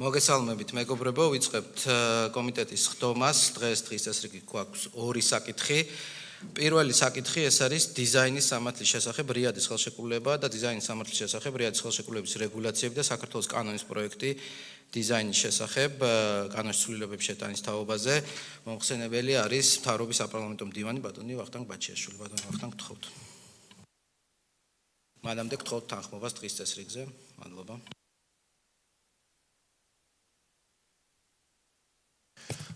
მოგესალმებით, მეგობრებო, ვიწყებთ კომიტეტის ხდომას. დღეს წესრიგი გვაქვს ორი საკითხი. პირველი საკითხი ეს არის დიზაინის სამართლის შესახებ რიადის ხელშეკრულება და დიზაინის სამართლის შესახებ რიადის ხელშეკრულების რეგულაციები და საქართველოს კანონის პროექტი დიზაინის შესახებ კანონის ცვლილებების შეტანის თაობაზე. მომხსენებელი არის მთავრობის საპარლამენტო მდივანი ბატონი ვახტანგ ბაჩიაშვილი. ბატონი ვახტანგ, გთხოვთ. მანამდე გთხოვთ თანხმობას დღის წესრიგზე. მადლობა.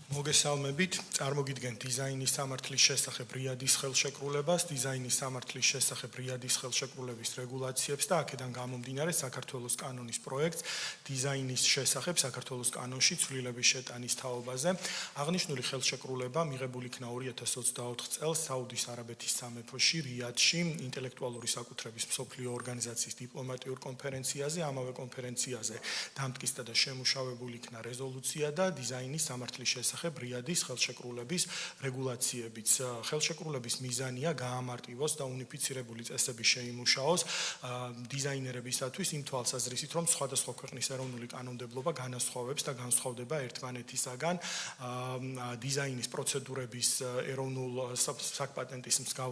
მოგესალმებით, წარმოგიდგენთ დიზაინის სამართლის შესახებ რიადის ხელშეკრულებას, დიზაინის სამართლის შესახებ რიადის ხელშეკრულების რეგულაციებს და აქედან გამომდინარე საქართველოს კანონის პროექტს დიზაინის შესახებ საქართველოს კანონში ცვლილების შეტანის თაობაზე. აღნიშნული ხელშეკრულება მიღებული იქნა 2024 წელს საუდის არაბეთის სამეფოში რიადში ინტელექტუალური საკუთრების მსოფლიო ორგანიზაციის დიპლომატიურ კონფერენციაზე. ამავე კონფერენციაზე დამტკიცდა და შემუშავებული იქნა რეზოლუცია და დიზაინის სამართლის შესახებ რიადის ხელშეკრულების რეგულაციებიც. ხელშეკრულების მიზანია გაამარტივოს და უნიფიცირებული წესები შეიმუშაოს დიზაინერებისათვის იმ თვალსაზრისით, რომ სხვადასხვა ქვეყნის ეროვნული კანონმდებლობა განასხვავებს და განსხვავდება ერთმანეთისაგან. დიზაინის პროცედურების ეროვნულ საკპატენტის მსგავ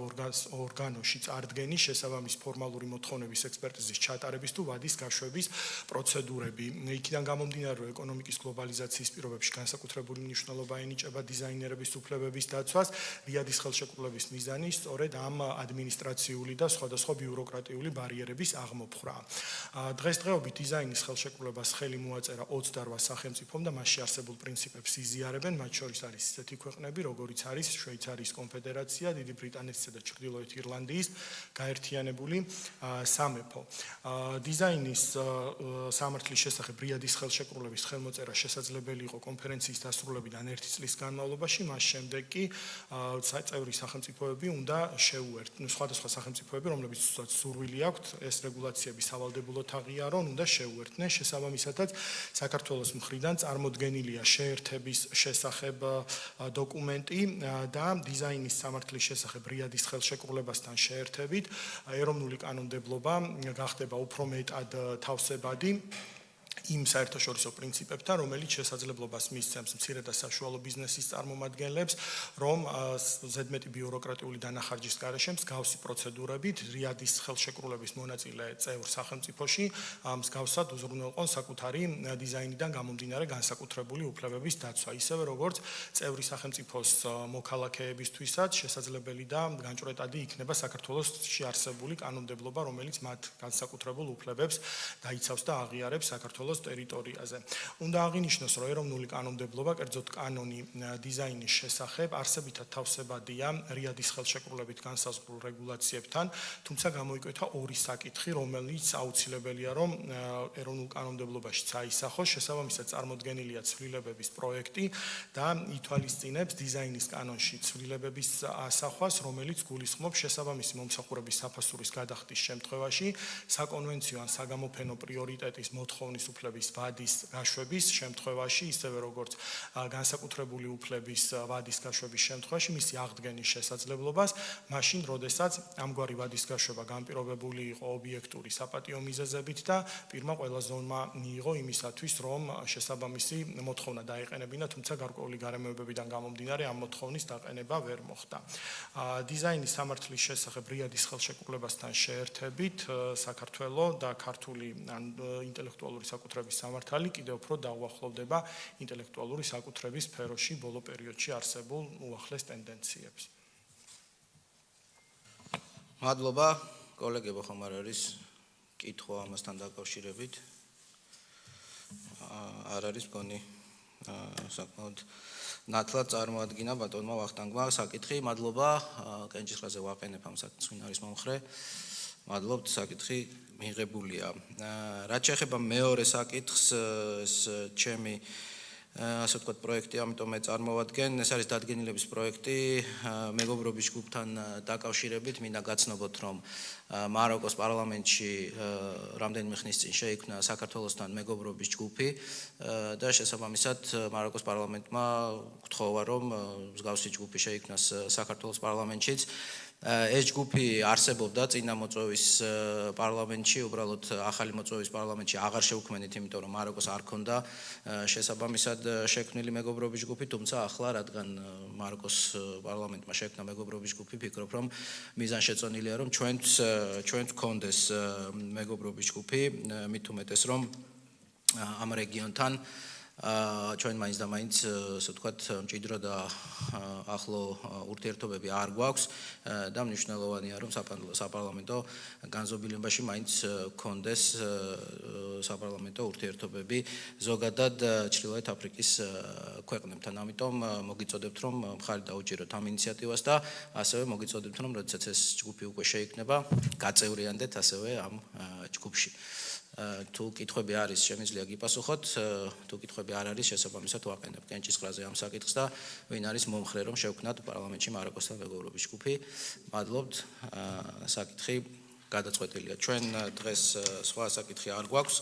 ორგანოში წარდგენის, შესაბამის ფორმალური მოთხოვნების ექსპერტიზის ჩატარების თუ ვადის გაშვების პროცედურები. იქიდან გამომდინარე, რომ ეკონომიკის გლობალიზაციის პირობებში განსაკუთრებული მნიშვნელობა ენიჭება დიზაინერების უფლებების დაცვას, რიადის ხელშეკრულების მიზანი სწორედ ამ ადმინისტრაციული და სხვადასხვა ბიუროკრატიული ბარიერების აღმოფხვრა. დღესდღეობით დიზაინის ხელშეკრულებას ხელი მოაწერა 28 სახელმწიფომ და მასში არსებულ პრინციპებს იზიარებენ, მათ შორის არის ისეთი ქვეყნები, როგორიც არის შვეიცარიის კონფედერაცია, დიდი ბრიტანეთისა და ჩრდილოეთ ირლანდიის გაერთიანებული სამეფო. დიზაინის სამართლის შესახებ რიადის ხელშეკრულების ხელმოწერა შესაძლებელი იყო კონფერენციის დასრულებიდან 1 წლის განმავლობაში, მას შემდეგ კი წევრი სახელმწიფოები უნდა შეუერთდნენ, სხვადასხვა სახელმწიფოები, რომლებიც სურვილი აქვთ ეს რეგულაციები სავალდებულოდ აღიარონ, უნდა შეუერთდნენ. შესაბამისადაც საქართველოს მხრიდან წარმოდგენილია შეერთების შესახებ დოკუმენტი და დიზაინის სამართლის შესახებ რიადის ხელშეკრულებასთან შეერთებით ეროვნული კანონმდებლობა გახდება უფრო მეტად თავსებადი იმ საერთაშორისო პრინციპებთან, რომელიც შესაძლებლობას მისცემს მცირე და საშუალო ბიზნესის წარმომადგენლებს, რომ ზედმეტი ბიუროკრატიული დანახარჯის გარეშე მსგავსი პროცედურებით რიადის ხელშეკრულების მონაწილე წევრ სახელმწიფოში მსგავსად უზრუნველყონ საკუთარი დიზაინიდან გამომდინარე განსაკუთრებული უფლებების დაცვა, ისევე როგორც წევრი სახელმწიფოს მოქალაქეებისთვისაც შესაძლებელი და განჭვრეტადი იქნება საქართველოსში არსებული კანონმდებლობა, რომელიც მათ განსაკუთრებულ უფლებებს დაიცავს და აღიარებს საქართველოს ტერიტორიაზე. უნდა აღინიშნოს, რომ ეროვნული კანონმდებლობა, კერძოდ კანონი დიზაინის შესახებ, არსებითად თავსებადია რიადის ხელშეკრულებით განსაზღვრულ რეგულაციებთან, თუმცა გამოიკვეთა ორი საკითხი, რომელიც აუცილებელია, რომ ეროვნულ კანონმდებლობაში აისახოს. შესაბამისად წარმოდგენილია ცვლილებების პროექტი და ითვალისწინებს დიზაინის კანონში ცვლილებების ასახვას, რომელიც გულისხმობს შესაბამისი მომსახურების საფასურის გადახდის შემთხვევაში საკონვენციო ან საგამოფენო პრიორიტეტის მოთხოვნის უფლების ვადის გაშვების შემთხვევაში, ისევე როგორც განსაკუთრებული უფლების ვადის გაშვების შემთხვევაში მისი აღდგენის შესაძლებლობას, მაშინ, როდესაც ამგვარი ვადის გაშვება განპირობებული იყო ობიექტური საპატიო მიზეზებით და პირმა ყველა ზონმა მიიღო იმისათვის, რომ შესაბამისი მოთხოვნა დაეყენებინა, თუმცა გარკვეული გარემოებებიდან გამომდინარე ამ მოთხოვნის დაყენება ვერ მოხდა. დიზაინის სამართლის შესახებ რიადის ხელშეკრულებასთან შეერთებით საქართველო და ქართული ინტელექტუალური საკუთრების სამართალი კიდევ უფრო დაუახლოვდება ინტელექტუალური საკუთრების სფეროში ბოლო პერიოდში არსებულ უახლეს ტენდენციებს. მადლობა, კოლეგებო, ხომ არ არის კითხვა ამასთან დაკავშირებით? არ არის, მგონი საკმაოდ ნათლად წარმოადგინა ბატონმა ვახტანგმა საკითხი. მადლობა, კენჭისყრაზე ვაყენებ ამ საკითხს, ვინ არის მომხრე. მადლობთ, საკითხი მიღებულია. რაც შეეხება მეორე საკითხს, ეს ჩემი ასე ვთქვათ პროექტი, ამიტომ წარმოვადგენ. ეს არის დადგენილების პროექტი მეგობრობის ჯგუფთან დაკავშირებით. მინდა გაცნობოთ, რომ მაროკოს პარლამენტში რამდენიმე ხნის წინ შეიქმნა საქართველოსთან მეგობრობის ჯგუფი და შესაბამისად მაროკოს პარლამენტმა გთხოვა, რომ მსგავსი ჯგუფი შეიქმნას საქართველოს პარლამენტშიც. ეს ჯგუფი არსებობდა წინა მოწვევის პარლამენტში, უბრალოდ ახალი მოწვევის პარლამენტში აღარ შევქმნით, იმიტომ რომ მაროკოს არ ქონდა შესაბამისად შექმნილი მეგობრობის ჯგუფი, თუმცა ახლა რადგან მაროკოს პარლამენტმა შექმნა მეგობრობის ჯგუფი, ფიქრობ რომ მიზანშეწონილია რომ ჩვენ გქონდეს მეგობრობის ჯგუფი, მით უმეტეს რომ ამ რეგიონთან ჩვენ მაინც და მაინც ასე ვთქვათ მჭიდრო და ახლო ურთიერთობები არ გვაქვს და მნიშვნელოვანია რომ საპარლამენტო განზომილებაში მაინც გქონდეს საპარლამენტო ურთიერთობები ზოგადად ჩრდილოეთ აფრიკის ქვეყნებთან. ამიტომ მოგიწოდებთ რომ მხარი დაუჭიროთ ამ ინიციატივას და ასევე მოგიწოდებთ რომ როდესაც ეს ჯგუფი უკვე შეიქმნება, გაწევრიანდეთ ასევე ამ ჯგუფში. თუ კითხვები არის, შემიძლია გიპასუხოთ, თუ კითხვები არ არის, შესაბამისად ვაყენებ კენჭისყრაზე ამ საკითხს და ვინ არის მომხრე რომ შევქმნათ პარლამენტში მაროკოსთან მეგობრობის ჯგუფი. მადლობთ, საკითხი გადაწყვეტილია. ჩვენ დღეს სხვა საკითხი არ გვაქვს.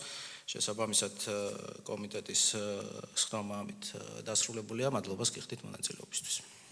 შესაბამისად კომიტეტის სხდომა ამით დასრულებულია. მადლობას გიხდით მონაწილეობისთვის.